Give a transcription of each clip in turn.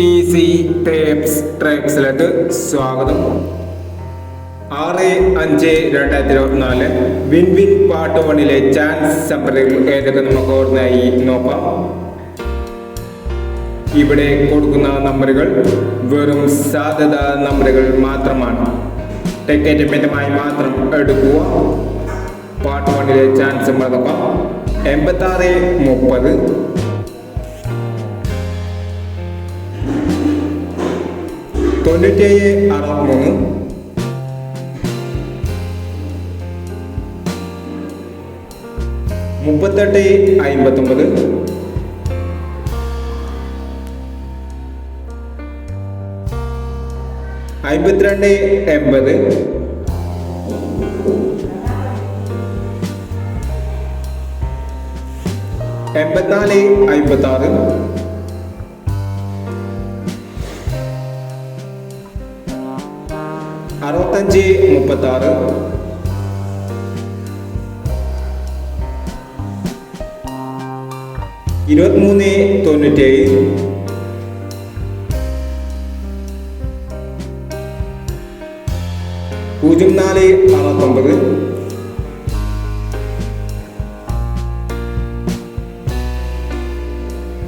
Easy ട്രേപ്സിലേക്ക് സ്വാഗതം. 6-5-2024 win win part 1 chance സമ്പറുകൾ ഏതൊക്കെ നമുക്ക് ഓർമ്മയായി നോക്കാം. ഇവിടെ കൊടുക്കുന്ന നമ്പറുകൾ വെറും സാധ്യത നമ്പറുകൾ മാത്രമാണ്. ടിക്കറ്റ് മിതമായി മാത്രം എടുക്കുക. പാർട്ട് 1 ചാൻസ് സമ്പർ നോക്കാം. 86-30, 97-63, 38-59, 52-80, 84-56, 65-36, 23-97,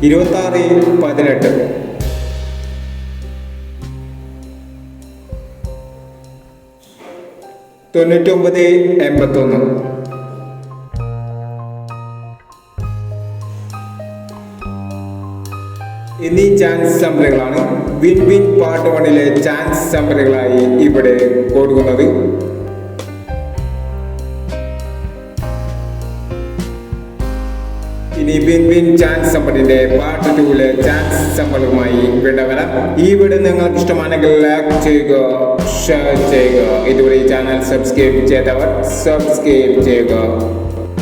04-69, 26-18, 99-81. എന്നീ ചാൻസ് സമ്പറുകളാണ് വിൻ വിൻ പാർട്ട് 1 ചാൻസ് സമ്പറുകളായി ഇവിടെ കൊടുക്കുന്നത്. ഇനി വിൻ വിൻ ചാൻസ് സമ്പറിന്റെ പാർട്ട് 2 ചാൻസ് സമ്പറുമായി ഇവിടെ വരാം. ഈ വീഡിയോ നിങ്ങൾക്ക് ഇഷ്ടമാണെങ്കിൽ ലൈക്ക് ചെയ്യുക, ഷെയർ ചെയ്യുക. ഇതുവരെ ഈ ചാനൽ സബ്സ്ക്രൈബ് ചെയ്തവർ സബ്സ്ക്രൈബ് ചെയ്യുക.